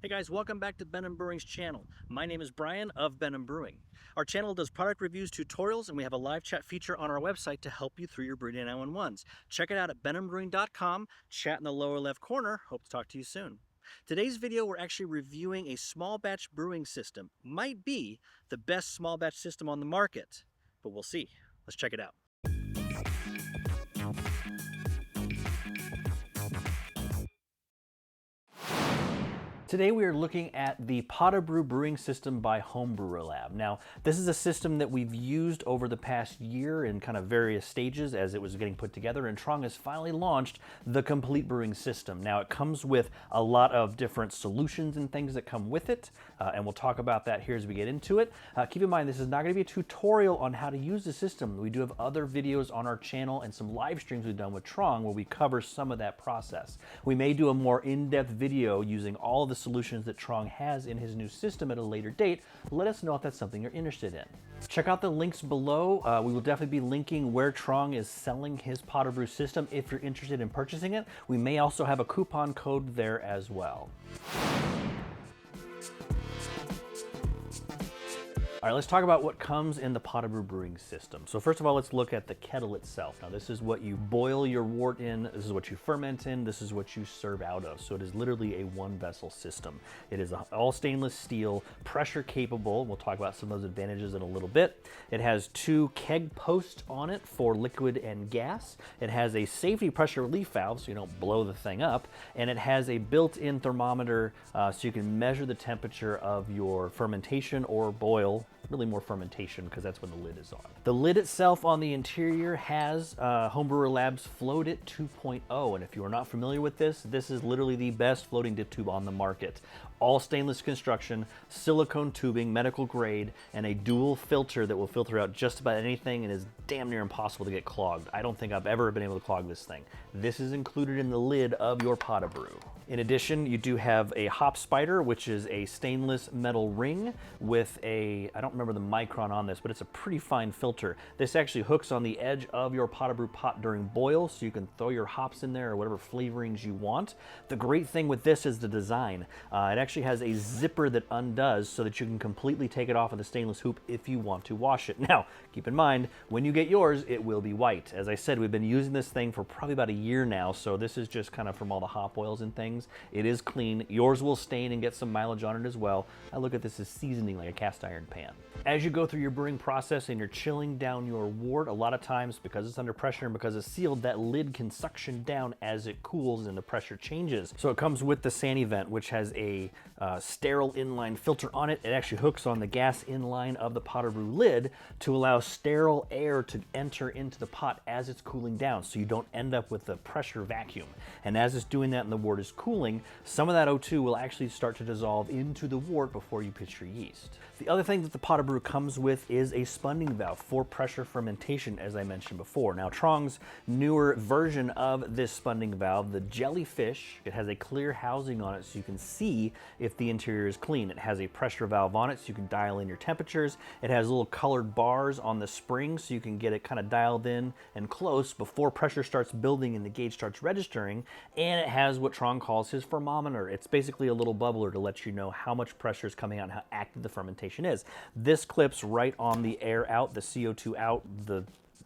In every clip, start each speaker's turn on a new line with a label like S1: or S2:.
S1: Hey guys, welcome back to Ben & Brewing's channel. My name is Brian of Ben & Brewing. Our channel does product reviews, tutorials, and we have a live chat feature on our website to help you through your brewing 911s. Check it out at benandbrewing.com, chat in the lower left corner. Hope to talk to you soon. Today's video, we're actually reviewing a small batch brewing system. Might be the best small batch system on the market, but we'll see. Let's check it out. Today we are looking at the Pot-Au-Brew Brewing System by Homebrewer LAB. Now, this is a system that we've used over the past year in kind of various stages as it was getting put together, and Trong has finally launched the complete brewing system. Now, it comes with a lot of different solutions and things that come with it, and we'll talk about that here as we get into it. Keep in mind, this is not going to be a tutorial on how to use the system. We do have other videos on our channel and some live streams we've done with Trong where we cover some of that process. We may do a more in-depth video using all of the solutions that Trong has in his new system at a later date. Let us know if that's something you're interested in. Check out the links below. We will definitely be linking where Trong is selling his Pot-Au-Brew system if you're interested in purchasing it. We may also have a coupon code there as well. All right, let's talk about what comes in the Pot-Au-Brew brewing system. So first of all, let's look at the kettle itself. Now this is what you boil your wort in, this is what you ferment in, this is what you serve out of. So it is literally a one vessel system. It is all stainless steel, pressure capable. We'll talk about some of those advantages in a little bit. It has two keg posts on it for liquid and gas. It has a safety pressure relief valve so you don't blow the thing up. And it has a built-in thermometer so you can measure the temperature of your fermentation or boil. Really more fermentation because that's when the lid is on. The lid itself on the interior has Homebrewer Lab's Float It 2.0, and if you are not familiar with this, this is literally the best floating dip tube on the market. All stainless construction, silicone tubing, medical grade, and a dual filter that will filter out just about anything and is damn near impossible to get clogged. I don't think I've ever been able to clog this thing. This is included in the lid of your Pot-Au-Brew. In addition, you do have a hop spider, which is a stainless metal ring with a, I don't remember the micron on this, but it's a pretty fine filter. This actually hooks on the edge of your Pot-Au-Brew pot during boil, so you can throw your hops in there or whatever flavorings you want. The great thing with this is the design. It actually has a zipper that undoes so that you can completely take it off of the stainless hoop if you want to wash it. Now, keep in mind, when you get yours, it will be white. As I said, we've been using this thing for probably about a year now, so this is just kind of from all the hop oils and things. It is clean. Yours will stain and get some mileage on it as well. I look at this as seasoning like a cast iron pan. As you go through your brewing process and you're chilling down your wort, a lot of times because it's under pressure and because it's sealed, that lid can suction down as it cools and the pressure changes. So it comes with the Sani vent, which has a sterile inline filter on it. It actually hooks on the gas inline of the Pot-Au-Brew lid to allow sterile air to enter into the pot as it's cooling down, so you don't end up with a pressure vacuum. And as it's doing that and the wort is cooling, some of that O2 will actually start to dissolve into the wort before you pitch your yeast. The other thing that the Pot-Au-Brew comes with is a spunding valve for pressure fermentation, as I mentioned before. Now, Trong's newer version of this spunding valve, the Jellyfish, it has a clear housing on it so you can see if the interior is clean. It has a pressure valve on it so you can dial in your temperatures. It has little colored bars on the spring so you can get it kind of dialed in and close before pressure starts building and the gauge starts registering. And it has what Trong calls his thermometer. It's basically a little bubbler to let you know how much pressure is coming out and how active the fermentation is. This clips right on the air out, the CO2 out, the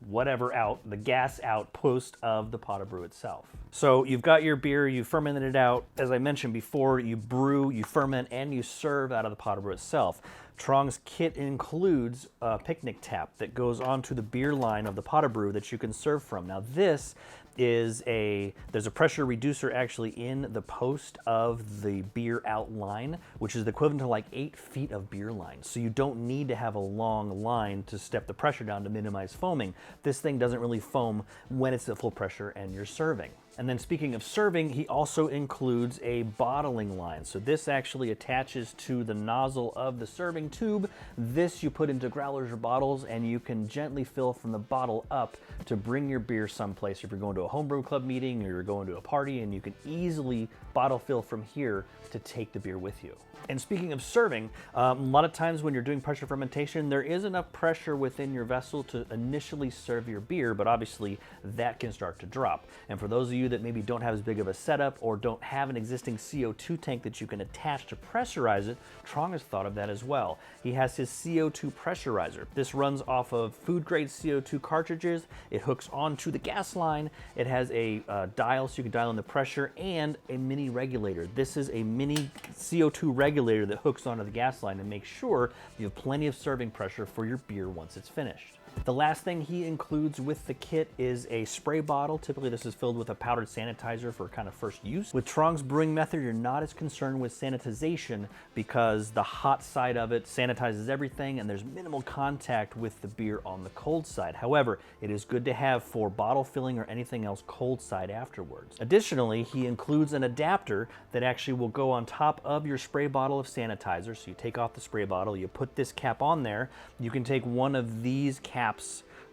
S1: whatever out, the gas out post of the Pot-Au-Brew itself. So you've got your beer, you fermented it out. As I mentioned before, you brew, you ferment, and you serve out of the Pot-Au-Brew itself. Trong's kit includes a picnic tap that goes onto the beer line of the Pot-Au-Brew that you can serve from. Now this is there's a pressure reducer actually in the post of the beer out line, which is the equivalent to like 8 feet of beer line. So you don't need to have a long line to step the pressure down to minimize foaming. This thing doesn't really foam when it's at full pressure and you're serving. And then speaking of serving, he also includes a bottling line. So this actually attaches to the nozzle of the serving tube. This you put into growlers or bottles and you can gently fill from the bottle up to bring your beer someplace. If you're going to a homebrew club meeting or you're going to a party, and you can easily bottle fill from here to take the beer with you. And speaking of serving, a lot of times when you're doing pressure fermentation, there is enough pressure within your vessel to initially serve your beer, but obviously that can start to drop. And for those of you you that maybe don't have as big of a setup or don't have an existing CO2 tank that you can attach to pressurize it, Trong has thought of that as well. He has his CO2 pressurizer. This runs off of food-grade CO2 cartridges. It hooks onto the gas line. It has a dial so you can dial in the pressure and a mini regulator. This is a mini CO2 regulator that hooks onto the gas line and makes sure you have plenty of serving pressure for your beer once it's finished. The last thing he includes with the kit is a spray bottle. Typically this is filled with a powdered sanitizer for kind of first use. With Trong's brewing method, you're not as concerned with sanitization because the hot side of it sanitizes everything and there's minimal contact with the beer on the cold side. However, it is good to have for bottle filling or anything else cold side afterwards. Additionally, he includes an adapter that actually will go on top of your spray bottle of sanitizer. So you take off the spray bottle, you put this cap on there, you can take one of these caps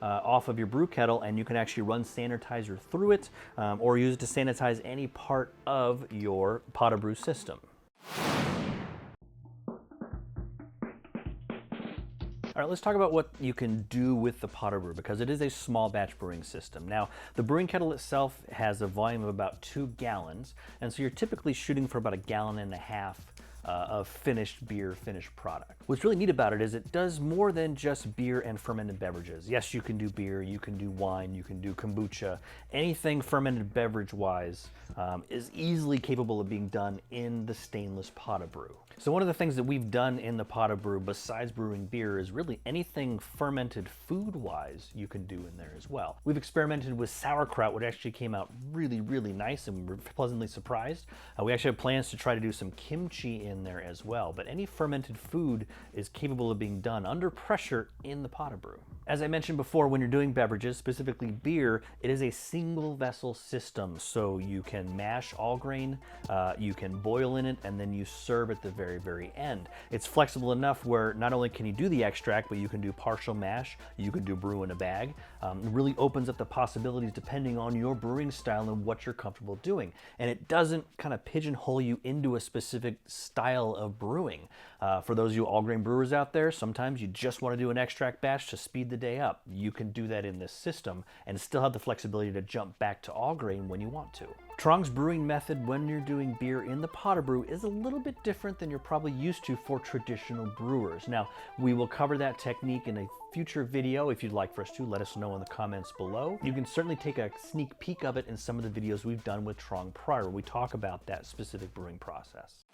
S1: off of your brew kettle and you can actually run sanitizer through it or use it to sanitize any part of your Pot-Au-Brew system. All right, let's talk about what you can do with the Pot-Au-Brew because it is a small batch brewing system. Now, the brewing kettle itself has a volume of about 2 gallons, and so you're typically shooting for about 1.5 gallons of finished beer, finished product. What's really neat about it is it does more than just beer and fermented beverages. Yes, you can do beer, you can do wine, you can do kombucha. Anything fermented beverage-wise is easily capable of being done in the stainless Pot-Au-Brew. So one of the things that we've done in the Pot-Au-Brew besides brewing beer is really anything fermented food-wise you can do in there as well. We've experimented with sauerkraut, which actually came out really, really nice and we're pleasantly surprised. We actually have plans to try to do some kimchi in there as well, but any fermented food is capable of being done under pressure in the Pot-Au-Brew. As I mentioned before, when you're doing beverages, specifically beer, it is a single vessel system, so you can mash all grain, you can boil in it, and then you serve at the very end. It's flexible enough where not only can you do the extract, but you can do partial mash, you can do brew in a bag. It really opens up the possibilities depending on your brewing style and what you're comfortable doing. And it doesn't kind of pigeonhole you into a specific style of brewing. For those of you all grain brewers out there, sometimes you just want to do an extract batch to speed the day up. You can do that in this system and still have the flexibility to jump back to all grain when you want to. Trong's brewing method when you're doing beer in the Pot-Au-Brew is a little bit different than you're probably used to for traditional brewers. Now, we will cover that technique in a future video. If you'd like for us to, let us know in the comments below. You can certainly take a sneak peek of it in some of the videos we've done with Trong prior. We talk about that specific brewing process.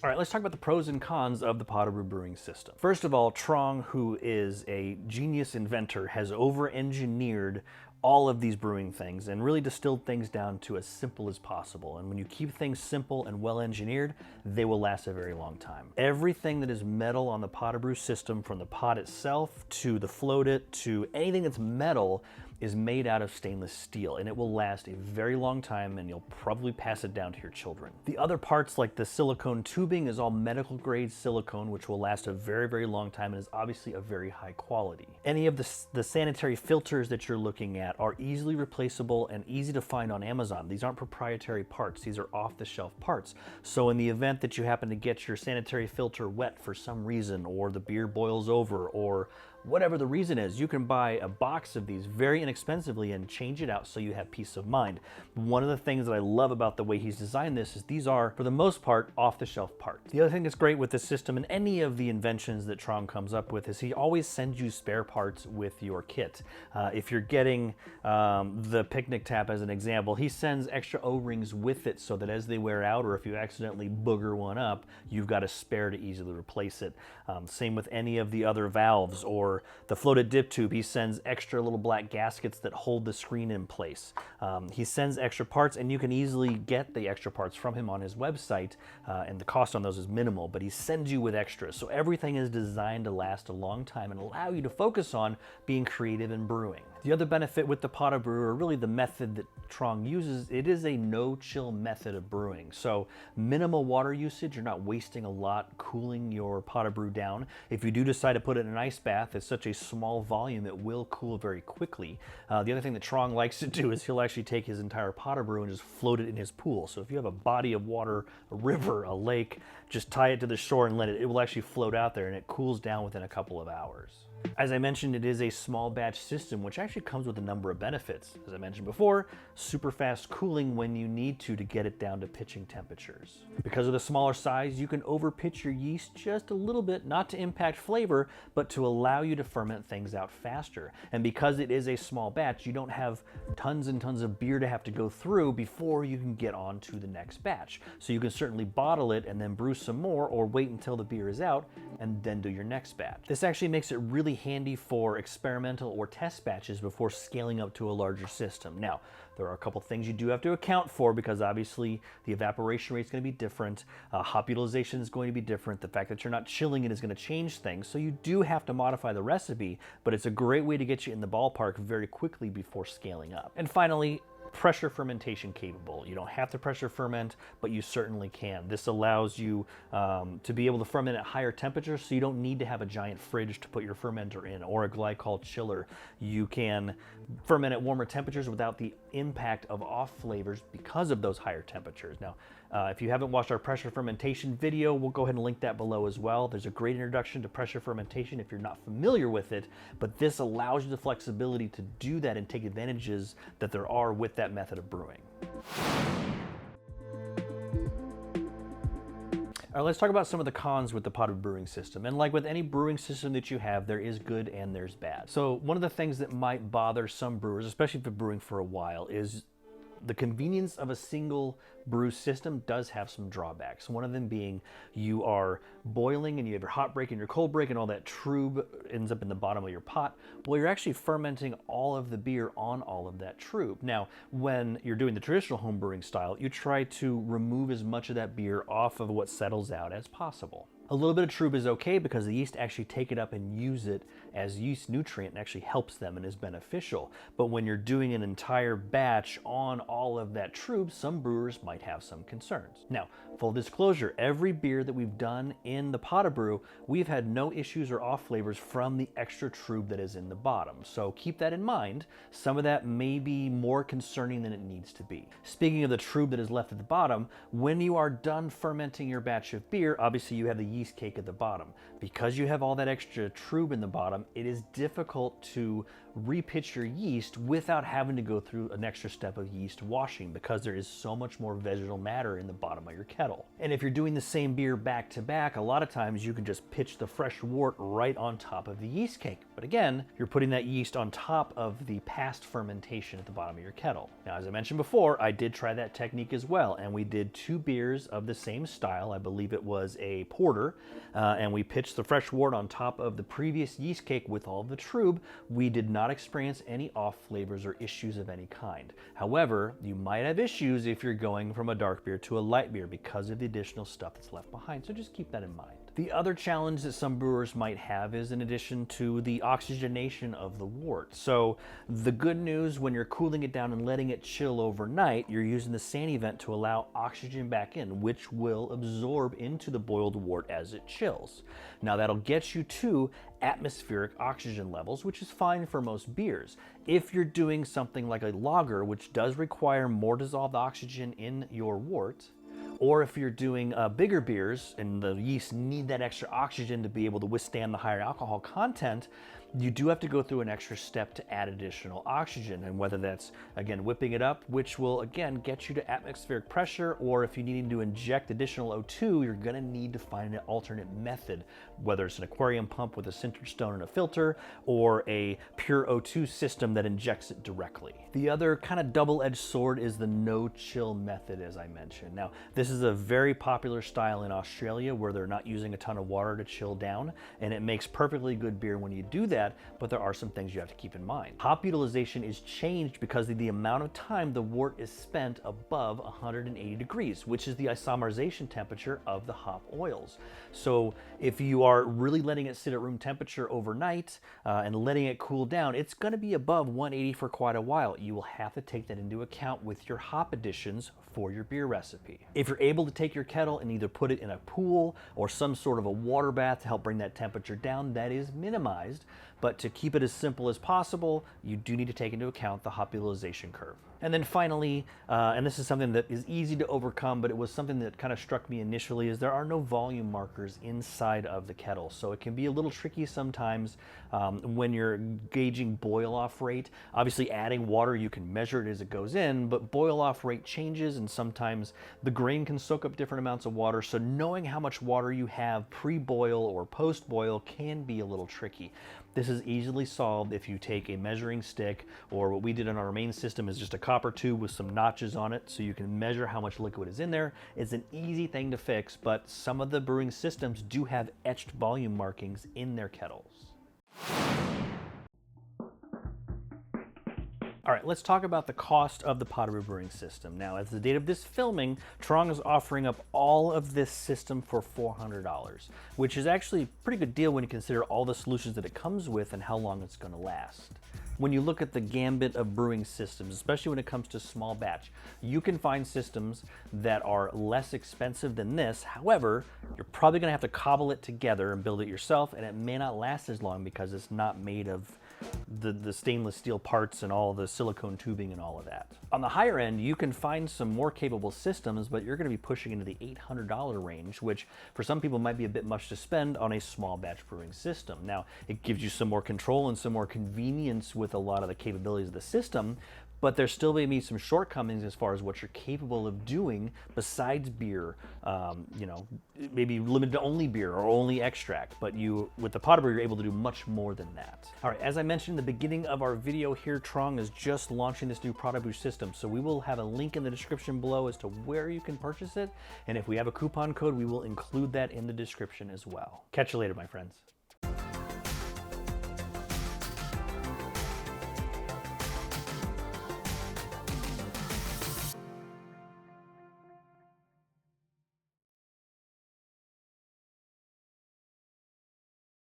S1: All right, let's talk about the pros and cons of the Pot-Au-Brew brewing system. First of all, Trong, who is a genius inventor, has over-engineered all of these brewing things and really distilled things down to as simple as possible. And when you keep things simple and well-engineered, they will last a very long time. Everything that is metal on the Pot-Au-Brew system, from the pot itself to the floatit to anything that's metal, is made out of stainless steel, and it will last a very long time, and you'll probably pass it down to your children. The other parts, like the silicone tubing, is all medical grade silicone, which will last a very, very long time and is obviously of very high quality. Any of the sanitary filters that you're looking at are easily replaceable and easy to find on Amazon. These aren't proprietary parts, these are off-the-shelf parts. So in the event that you happen to get your sanitary filter wet for some reason, or the beer boils over, or whatever the reason is, you can buy a box of these very inexpensively and change it out so you have peace of mind. One of the things that I love about the way he's designed this is these are, for the most part, off-the-shelf parts. The other thing that's great with this system and any of the inventions that Trong comes up with is he always sends you spare parts with your kit. If you're getting the picnic tap as an example, he sends extra O-rings with it so that as they wear out, or if you accidentally booger one up, you've got a spare to easily replace it. Same with any of the other valves or the floated dip tube. He sends extra little black gaskets that hold the screen in place. He sends extra parts, and you can easily get the extra parts from him on his website, and the cost on those is minimal, but he sends you with extras. So everything is designed to last a long time and allow you to focus on being creative in brewing. The other benefit with the Pot-Au-Brew, or really the method that Trong uses, it is a no-chill method of brewing. So minimal water usage, you're not wasting a lot cooling your Pot-Au-Brew down. If you do decide to put it in an ice bath, it's such a small volume, it will cool very quickly. The other thing that Trong likes to do is he'll actually take his entire Pot-Au-Brew and just float it in his pool. So if you have a body of water, a river, a lake, just tie it to the shore and let it will actually float out there, and it cools down within a couple of hours. As I mentioned, it is a small batch system, which actually comes with a number of benefits. As I mentioned before, super fast cooling when you need to get it down to pitching temperatures. Because of the smaller size, you can over pitch your yeast just a little bit, not to impact flavor, but to allow you to ferment things out faster. And because it is a small batch, you don't have tons and tons of beer to have to go through before you can get on to the next batch. So you can certainly bottle it and then brew some more, or wait until the beer is out and then do your next batch. This actually makes it really handy for experimental or test batches before scaling up to a larger system. Now, there are a couple things you do have to account for, because obviously the evaporation rate is going to be different, hop utilization is going to be different, the fact that you're not chilling it is going to change things, so you do have to modify the recipe, but it's a great way to get you in the ballpark very quickly before scaling up. And finally, pressure fermentation capable. You don't have to pressure ferment, but you certainly can. This allows you to be able to ferment at higher temperatures, so you don't need to have a giant fridge to put your fermenter in, or a glycol chiller. You can ferment at warmer temperatures without the impact of off flavors because of those higher temperatures. Now, if you haven't watched our pressure fermentation video, we'll go ahead and link that below as well. There's a great introduction to pressure fermentation if you're not familiar with it, but this allows you the flexibility to do that and take advantages that there are with that method of brewing. All right, let's talk about some of the cons with the Pot-Au-Brew brewing system. And like with any brewing system that you have, there is good and there's bad. So one of the things that might bother some brewers, especially if they're brewing for a while, is the convenience of a single brew system does have some drawbacks. One of them being you are boiling and you have your hot break and your cold break, and all that trube ends up in the bottom of your pot. Well, you're actually fermenting all of the beer on all of that trube. Now, when you're doing the traditional home brewing style, you try to remove as much of that beer off of what settles out as possible. A little bit of trube is okay because the yeast actually take it up and use it as yeast nutrient and actually helps them and is beneficial. But when you're doing an entire batch on all of that trube, some brewers might have some concerns. Now, full disclosure, every beer that we've done in the Pot-Au-Brew, we've had no issues or off flavors from the extra trube that is in the bottom. So keep that in mind. Some of that may be more concerning than it needs to be. Speaking of the trube that is left at the bottom, when you are done fermenting your batch of beer, obviously you have the yeast cake at the bottom. Because you have all that extra trube in the bottom, it is difficult to repitch your yeast without having to go through an extra step of yeast washing, because there is so much more vegetal matter in the bottom of your kettle. And if you're doing the same beer back to back, a lot of times you can just pitch the fresh wort right on top of the yeast cake. But again, you're putting that yeast on top of the past fermentation at the bottom of your kettle. Now, as I mentioned before, I did try that technique as well, and we did 2 beers of the same style. I believe it was a porter, and we pitched the fresh wort on top of the previous yeast cake with all the trube. We did not experience any off flavors or issues of any kind. However, you might have issues if you're going from a dark beer to a light beer because of the additional stuff that's left behind, so just keep that in mind. The other challenge that some brewers might have is in addition to the oxygenation of the wort. So the good news, when you're cooling it down and letting it chill overnight, you're using the Sandy vent to allow oxygen back in, which will absorb into the boiled wort as it chills. Now that'll get you to atmospheric oxygen levels, which is fine for most beers. If you're doing something like a lager, which does require more dissolved oxygen in your wort, or if you're doing bigger beers and the yeast need that extra oxygen to be able to withstand the higher alcohol content, you do have to go through an extra step to add additional oxygen. And whether that's, again, whipping it up, which will, again, get you to atmospheric pressure, or if you need to inject additional O2, you're gonna need to find an alternate method, whether it's an aquarium pump with a sintered stone and a filter, or a pure O2 system that injects it directly. The other kind of double-edged sword is the no-chill method, as I mentioned. Now, this is a very popular style in Australia where they're not using a ton of water to chill down, and it makes perfectly good beer when you do that, but there are some things you have to keep in mind. Hop utilization is changed because of the amount of time the wort is spent above 180 degrees, which is the isomerization temperature of the hop oils. So if you are really letting it sit at room temperature overnight and letting it cool down, it's going to be above 180 for quite a while. You will have to take that into account with your hop additions for your beer recipe. If you're able to take your kettle and either put it in a pool or some sort of a water bath to help bring that temperature down, that is minimized. but to keep it as simple as possible, you do need to take into account the hop utilization curve. And then finally, and this is something that is easy to overcome, but it was something that kind of struck me initially, is there are no volume markers inside of the kettle. So it can be a little tricky sometimes when you're gauging boil off rate. Obviously adding water, you can measure it as it goes in, but boil off rate changes, and sometimes the grain can soak up different amounts of water. So knowing how much water you have pre-boil or post-boil can be a little tricky. This is easily solved if you take a measuring stick, or what we did in our main system is just a copper tube with some notches on it so you can measure how much liquid is in there. It's an easy thing to fix, but some of the brewing systems do have etched volume markings in their kettles. All right, let's talk about the cost of the Pot-Au-Brew brewing system. Now, as the date of this filming, Trong is offering up all of this system for $400, which is actually a pretty good deal when you consider all the solutions that it comes with and how long it's going to last. When you look at the gambit of brewing systems, especially when it comes to small batch, you can find systems that are less expensive than this. However, you're probably going to have to cobble it together and build it yourself, and it may not last as long because it's not made of the stainless steel parts and all the silicone tubing and all of that. On the higher end, you can find some more capable systems, but you're going to be pushing into the $800 range, which for some people might be a bit much to spend on a small batch brewing system. Now, it gives you some more control and some more convenience with a lot of the capabilities of the system, but there still may be some shortcomings as far as what you're capable of doing besides beer. You know, maybe limited to only beer or only extract, but with the Pot-Au-Brew, you're able to do much more than that. All right, as I mentioned in the beginning of our video here, Trong is just launching this new Pot-Au-Brew system, so we will have a link in the description below as to where you can purchase it, and if we have a coupon code, we will include that in the description as well. Catch you later, my friends.